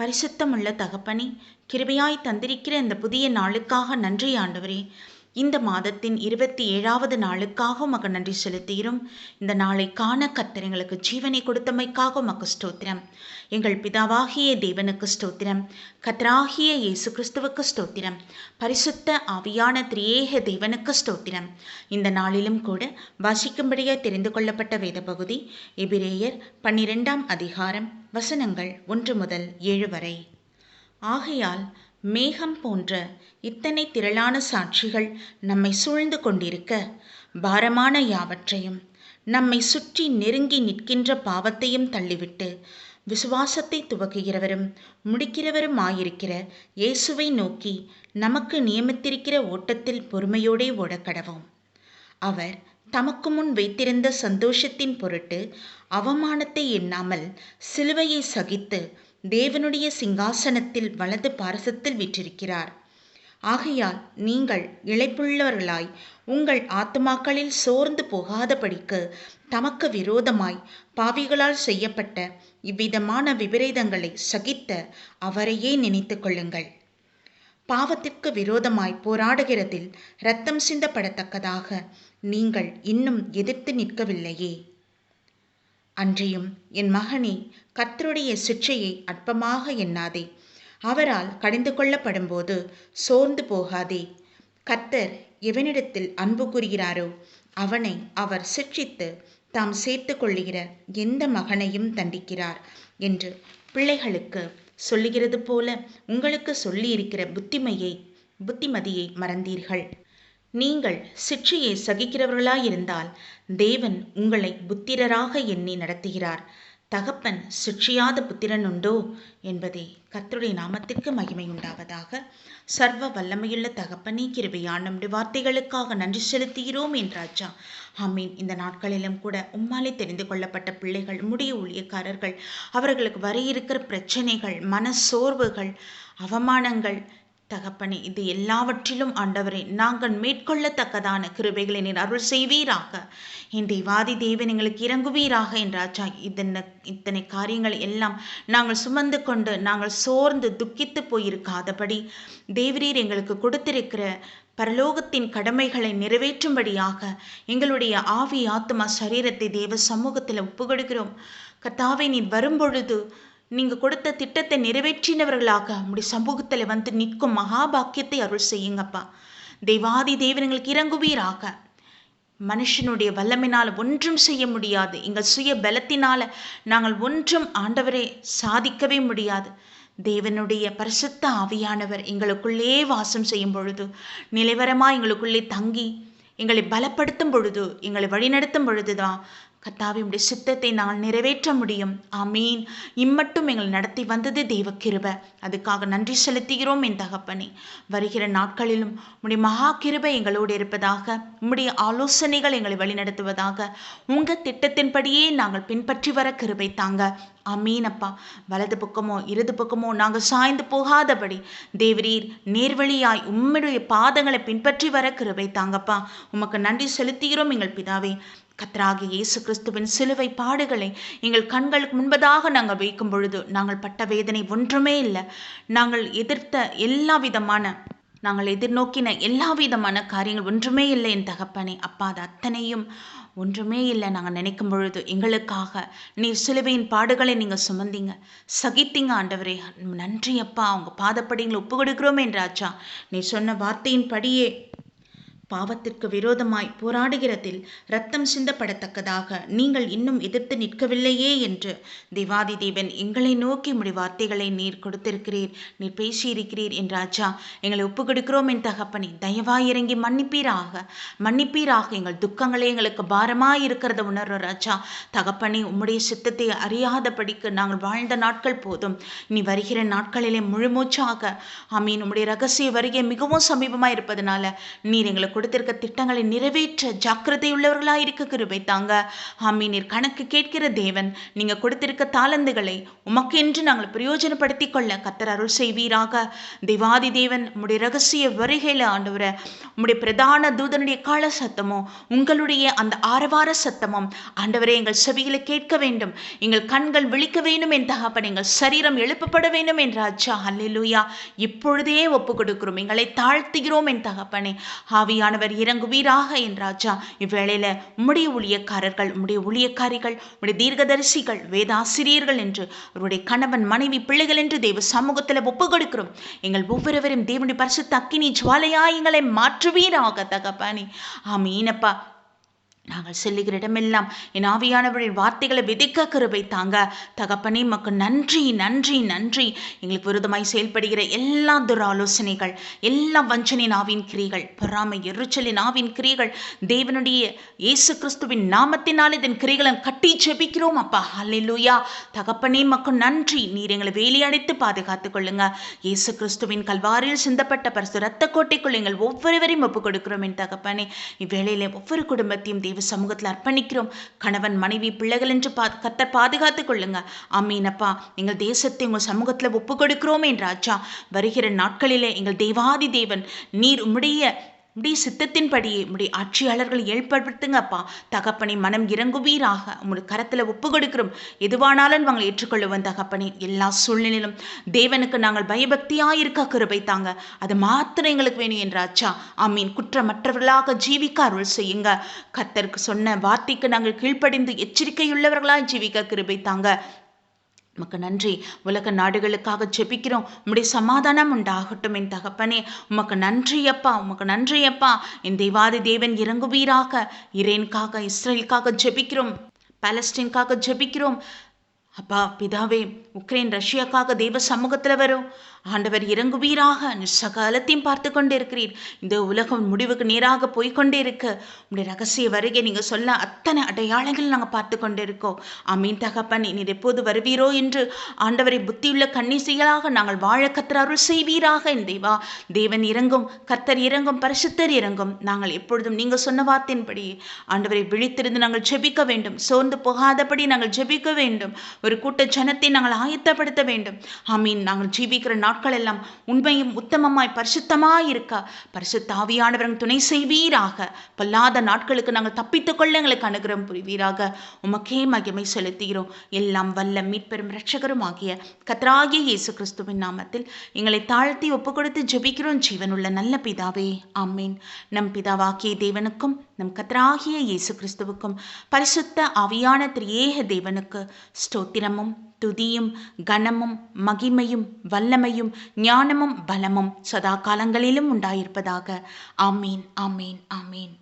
பரிசுத்தமுள்ள தகப்பனே, கிருபையாய் தந்திருக்கிற இந்த புதிய நாளுக்காக நன்றி ஆண்டவரே. இந்த மாதத்தின் 27வது நாளுக்காக உமக்கு நன்றி செலுத்துகிறோம். இந்த நாளை காண கர்த்தர் எங்களுக்கு ஜீவனை கொடுத்தமைக்காக உமக்கு ஸ்தோத்திரம். எங்கள் பிதாவாகிய தேவனுக்கு ஸ்தோத்திரம். கர்த்தராகிய இயேசு கிறிஸ்துவுக்கு ஸ்தோத்திரம். பரிசுத்த ஆவியான திரியேக தேவனுக்கு ஸ்தோத்திரம். இந்த நாளிலும் கூட வாசிக்கும்படியாய் தெரிந்து கொள்ளப்பட்ட வேத பகுதி எபிரேயர் 12ஆம் அதிகாரம் வசனங்கள் 1 முதல் 7 வரை. ஆகையால் மேகம் போன்ற இத்தனை திரளான சாட்சிகள் நம்மை சூழ்ந்து கொண்டிருக்க, பாரமான யாவற்றையும் நம்மை சுற்றி நெருங்கி நிற்கின்ற பாவத்தையும் தள்ளிவிட்டு, விசுவாசத்தை துவக்குகிறவரும் முடிக்கிறவருமாயிருக்கிற இயேசுவை நோக்கி நமக்கு நியமித்திருக்கிற ஓட்டத்தில் பொறுமையோடே ஓடக்கடவோம். அவர் தமக்கு முன் வைத்திருந்த சந்தோஷத்தின் பொருட்டு அவமானத்தை எண்ணாமல் சிலுவையை சகித்து தேவனுடைய சிங்காசனத்தில் வலது பாரசத்தில் வீற்றிருக்கிறார். ஆகையால் நீங்கள் இளைப்புள்ளவர்களாய் உங்கள் ஆத்துமாக்களில் சோர்ந்து போகாதபடிக்கு தமக்கு விரோதமாய் பாவிகளால் செய்யப்பட்ட இவ்விதமான விபரீதங்களை சகித்த அவரையே நினைத்து கொள்ளுங்கள். பாவத்திற்கு விரோதமாய் போராடுகிறதில் இரத்தம் சிந்தப்படத்தக்கதாக நீங்கள் இன்னும் எதிர்த்து நிற்கவில்லையே. அன்றியும் என் மகனே, கர்த்தருடைய சிட்சையை அற்பமாக எண்ணாதே. அவரால் கடிந்து கொள்ளப்படும்போது சோர்ந்து போகாதே. கர்த்தர் எவனிடத்தில் அன்பு கூறுகிறாரோ அவனை அவர் சிட்சித்து தாம் சேர்த்து கொள்ளுகிற எந்த மகனையும் தண்டிக்கிறார் என்று பிள்ளைகளுக்கு சொல்லுகிறது போல உங்களுக்கு சொல்லியிருக்கிற புத்திமதியை மறந்தீர்கள். நீங்கள் சிட்சையை சகிக்கிறவர்களாயிருந்தால் தேவன் உங்களை புத்திரராக எண்ணி நடத்துகிறார். தகப்பன் சிட்சியாத புத்திரன் உண்டோ என்பதே கர்த்தருடைய நாமத்திற்கு மகிமை உண்டாவதாக. சர்வ வல்லமையுள்ள தகப்பனே, கிருபையான நம்முடைய வார்த்தைகளுக்காக நன்றி செலுத்துகிறோம் என்றாச்சா. ஆமீன். இந்த நாட்களிலும் கூட உம்மாலே தெரிந்து கொள்ளப்பட்ட பிள்ளைகள், உம்முடைய ஊழியக்காரர்கள், அவர்களுக்கு வர இருக்கிற பிரச்சனைகள், மன சோர்வுகள், அவமானங்கள், தகப்பனே, இது எல்லாவற்றிலும் ஆண்டவரே நாங்கள் மேற்கொள்ளத்தக்கதான கிருபைகளை நீர் அருள் செய்வீராக. என் தேவாதி தேவன் எங்களுக்கு இறங்குவீராக என்றாச்சா. இத்தனை காரியங்கள் எல்லாம் நாங்கள் சுமந்து கொண்டு நாங்கள் சோர்ந்து துக்கித்து போயிருக்காதபடி தேவரீர் எங்களுக்கு கொடுத்திருக்கிற பரலோகத்தின் கடமைகளை நிறைவேற்றும்படியாக எங்களுடைய ஆவி ஆத்மா சரீரத்தை தேவ சமூகத்தில் ஒப்புக்கொடுக்கிறோம். கர்த்தாவே, நீர் வரும்பொழுது நீங்கள் கொடுத்த திட்டத்தை நிறைவேற்றினவர்களாக உம்முடைய சமூகத்தில் வந்து நிற்கும் மகாபாக்கியத்தை அருள் செய்யுங்கப்பா. தேவாதி தேவன் எங்களுக்கு இறங்குவீராக. மனுஷனுடைய வல்லமையினால் ஒன்றும் செய்ய முடியாது. எங்கள் சுய பலத்தினால நாங்கள் ஒன்றும் ஆண்டவரே சாதிக்கவே முடியாது. தேவனுடைய பரிசுத்த ஆவியானவர் எங்களுக்குள்ளே வாசம் செய்யும் பொழுது, நிலைவரமாக எங்களுக்குள்ளே தங்கி எங்களை பலப்படுத்தும் பொழுது, எங்களை வழிநடத்தும் பொழுதுதான் கர்த்தாவே உம்முடைய சித்தத்தை நாங்கள் நிறைவேற்ற முடியும். ஆமீன். இம்மட்டும் எங்களை நடத்தி வந்தது தேவ கிருபை. அதுக்காக நன்றி செலுத்துகிறோம் என் தகப்பனே. வருகிற நாட்களிலும் உம்முடைய மகா கிருபை எங்களோடு இருப்பதாக. உம்முடைய ஆலோசனைகள் எங்களை வழிநடத்துவதாக. உங்கள் திட்டத்தின்படியே நாங்கள் பின்பற்றி வர கிருபை தாங்க. ஆமீனப்பா. வலது பக்கமோ இடது பக்கமோ நாங்கள் சாய்ந்து போகாதபடி தேவரீர் நேர்வழியாய் உம்முடைய பாதங்களை பின்பற்றி வர கிருபை தாங்கப்பா. உமக்கு நன்றி செலுத்துகிறோம் எங்கள் பிதாவே. கர்த்தராகிய இயேசு கிறிஸ்துவின் சிலுவை பாடுகளை எங்கள் கண்களுக்கு முன்பதாக நாங்கள் வைக்கும் பொழுது நாங்கள் பட்ட வேதனை ஒன்றுமே இல்லை. நாங்கள் எதிர்நோக்கின எல்லா விதமான காரியங்கள் ஒன்றுமே இல்லை என் தகப்பனே. அப்பா, அது அத்தனையும் ஒன்றுமே இல்லை நாங்கள் நினைக்கும் பொழுது எங்களுக்காக நீர் சிலுவையின் பாடுகளை நீங்கள் சுமந்தீங்க, சகித்தீங்க ஆண்டவரே. நன்றி அப்பா. அவங்க பாதப்படிங்களை ஒப்பு கொடுக்கிறோம் என்றாச்சா. நீர் சொன்ன வார்த்தையின் படியே பாவத்திற்கு விரோதமாய் போராடுகிறதில் இரத்தம் சிந்தப்படத்தக்கதாக நீங்கள் இன்னும் எதிர்த்து நிற்கவில்லையே என்று தேவாதி தேவன் எங்களை நோக்கி உம்முடைய வார்த்தைகளை நீர் கொடுத்திருக்கிறீர், நீர் பேசியிருக்கிறீர் என்றாச்சா. எங்களை ஒப்பு கொடுக்கிறோம் என் தகப்பனே. தயவாய் இறங்கி மன்னிப்பீராக. எங்கள் துக்கங்களே எங்களுக்கு பாரமாய் இருக்கிறத உணர்றாச்சா. தகப்பனே, உம்முடைய சித்தத்தை அறியாதபடிக்கு நாங்கள் வாழ்ந்த நாட்கள் போதும். இனி வருகிற நாட்களிலே முழுமூச்சாக ஆமீன் உம்முடைய ரகசிய வருகை மிகவும் சமீபமாக இருப்பதனால நீர் எங்களுக்கு கொடுத்திருக்க திட்டங்களை நிறைவேற்ற ஜாக்கிரதையுள்ளவர்களாயிருக்க கிருபை தாங்க. ஆமீன். நீர் கணக்கு கேட்கிற தேவன். நீங்க கொடுத்திருக்க தாளந்துகளை உமக்கென்று நாங்கள் பிரயோஜனப்படுத்தி கொள்ள கர்த்தர் அருள் செய்வீராக. தேவாதி தேவன் உம்முடைய ரகசிய வருகையில ஆண்டவரே, உம்முடைய பிரதான தூதனுடைய கால சத்தமும் உங்களுடைய அந்த ஆரவார சத்தமும் ஆண்டவரே எங்கள் செவிகளை கேட்க வேண்டும். எங்கள் கண்கள் விழிக்க வேண்டும் என் தகப்பன். எங்கள் சரீரம் எழுப்பப்பட வேண்டும் என் ராஜா. அல்லேலூயா. இப்பொழுதே ஒப்பு கொடுக்கிறோம். எங்களை தாழ்த்துகிறோம் என் தகப்பனே. ஆவியானவர் இறங்குவீராக என் ராஜா. இவ்வேளையில உம்முடைய ஊழியக்காரர்கள், உம்முடைய ஊழியக்காரிகள், உம்முடைய தீர்க்கதரிசிகள், வேதாசிரியர்கள் என்று அவருடைய கணவன் மனைவி பிள்ளைகள் என்று தேவ சமூகத்தில் ஒப்பு கொடுக்கிறோம். எங்கள் ஒவ்வொருவரும் தேவனுடைய பரிசுத்த அக்கினி ஜுவாலையாய் எங்களை மாற்றுவீராக தகப்பனே. ஆமீனப்பா. நாங்கள் செல்லுகிற இடமெல்லாம் என் ஆவியானவரின் வார்த்தைகளை விதைக்க கிருபை தாங்க தகப்பனே. மக்கு நன்றி நன்றி நன்றி. எங்களுக்கு விரோதமாய் செயல்படுகிற எல்லா துராலோசனைகள், எல்லா வஞ்சனின் ஆவின் கிரிகள், பொறாமை எரிச்சலின் ஆவின் கிரிகள், தேவனுடைய இயேசு கிறிஸ்துவின் நாமத்தினால் இதன் கிரிகளை கட்டி ஜெபிக்கிறோம் அப்பா. அல்லேலூயா. தகப்பனே மக்கு நன்றி. நீர் எங்களை வேலையடைத்து பாதுகாத்துக் கொள்ளுங்க. இயேசு கிறிஸ்துவின் கல்வாரியில் சிந்தப்பட்ட பரிசு இரத்த கோட்டைக்குள் எங்கள் ஒவ்வொருவரையும் ஒப்புக் கொடுக்கிறோம் என் தகப்பனே. இவ்வேளையிலே ஒவ்வொரு குடும்பத்தையும் தேவ சமூகத்தில் அர்ப்பணிக்கிறோம். கணவன் மனைவி பிள்ளைகள் என்று கர்த்தர் பாதுகாத்துக் கொள்ளுங்க. ஆமீனப்பா. எங்கள் தேசத்தை உங்கள் சமூகத்தில் ஒப்பு கொடுக்கிறோம் என் ராஜா. வருகிற நாட்களிலே எங்கள் தேவாதி தேவன் நீர் உம்முடைய சித்தத்தின்படியே உம்முடைய ஆட்சியாளர்களை ஏற்படுத்துங்கப்பா. தகப்பனை மனம் இறங்குவீராக. உங்களுடைய கரத்தில் ஒப்பு கொடுக்கிறோம். எதுவானாலும் நாங்கள் ஏற்றுக்கொள்ளுவோம் தகப்பனே. எல்லா சூழ்நிலையிலும் தேவனுக்கு நாங்கள் பயபக்தியாயிருக்க கிருபை தாங்க. அது மாத்திரம் எங்களுக்கு வேணும் என்றாச்சா. ஆமீன். குற்றமற்றவர்களாக ஜீவிக்க அருள் செய்யுங்க. கர்த்தருக்கு சொன்ன வார்த்தைக்கு நாங்கள் கீழ்ப்படிந்து எச்சரிக்கையுள்ளவர்களாக ஜீவிக்க கிருபை தாங்க. உமக்கு நன்றி. உலக நாடுகளுக்காக ஜெபிக்கிறோம். உம்முடைய சமாதானம் உண்டாகட்டும் என் தகப்பனே. உமக்கு நன்றியப்பா. உமக்கு நன்றியப்பா. என் தேவாதி தேவன் இறங்குவீராக. இரேனுக்காக, இஸ்ரேலுக்காக ஜெபிக்கிறோம். பாலஸ்தீனுக்காக ஜெபிக்கிறோம் அப்பா. பிதாவே, உக்ரைன் ரஷ்யாக்காக தேவ சமூகத்தில் வரும் ஆண்டவர் இறங்குவீராக. சகலத்தையும் பார்த்து கொண்டே இருக்கிறீர். இந்த உலகம் முடிவுக்கு நேராக போய்கொண்டே இருக்கு. உங்களுடைய ரகசிய வருகை நீங்க சொல்ல அத்தனை அடையாளங்கள் நாங்கள் பார்த்து கொண்டே இருக்கோம். ஆமீன் தகப்பன். நீர் எப்போது வருவீரோ என்று ஆண்டவரை புத்தியுள்ள கன்னிசைகளாக நாங்கள் வாழ கர்த்தர் அருள் செய்வீராக. என் தேவா தேவன் இறங்கும். கர்த்தர் இறங்கும். பரிசுத்தர் இறங்கும். நாங்கள் எப்பொழுதும் நீங்க சொன்ன வார்த்தையின்படி ஆண்டவரை விழித்திருந்து நாங்கள் ஜெபிக்க வேண்டும். சோர்ந்து போகாதபடி நாங்கள் ஜெபிக்க வேண்டும். ஒரு கூட்ட ஜனத்தை நாங்கள் ஆயத்தப்படுத்த வேண்டும். ஆமீன். நாங்கள் ஜீவிக்கிற நாட்கள் எல்லாம் உண்மையும் உத்தமமாய் பரிசுத்தமாய் இருக்க பரிசுத்த ஆவியானவர் துணை செய்வீராக. பொல்லாத நாட்களுக்கு நாங்கள் தப்பித்துக் கொள்ள எங்களுக்கு அனுகிரகம் புரிவீராக. உமக்கே மகிமை செலுத்துகிறோம். எல்லாம் வல்ல மீட்பெரும் இரட்சகரும் ஆகிய கர்த்தராகிய இயேசு கிறிஸ்துவின் நாமத்தில் எங்களை தாழ்த்தி ஒப்பு கொடுத்து ஜெபிக்கிறோம் ஜீவனுள்ள நல்ல பிதாவே. ஆமீன். நம் பிதாவாகிய தேவனுக்கும் நம் கர்த்தராகிய இயேசு கிறிஸ்துவுக்கும் பரிசுத்த ஆவியான திரியேக தேவனுக்கு ஸ்தோத்திரமும் துதியும் கனமும் மகிமையும் வல்லமையும் ஞானமும் பலமும் சதா காலங்களிலும் உண்டாயிருப்பதாக. ஆமீன். ஆமீன். ஆமீன்.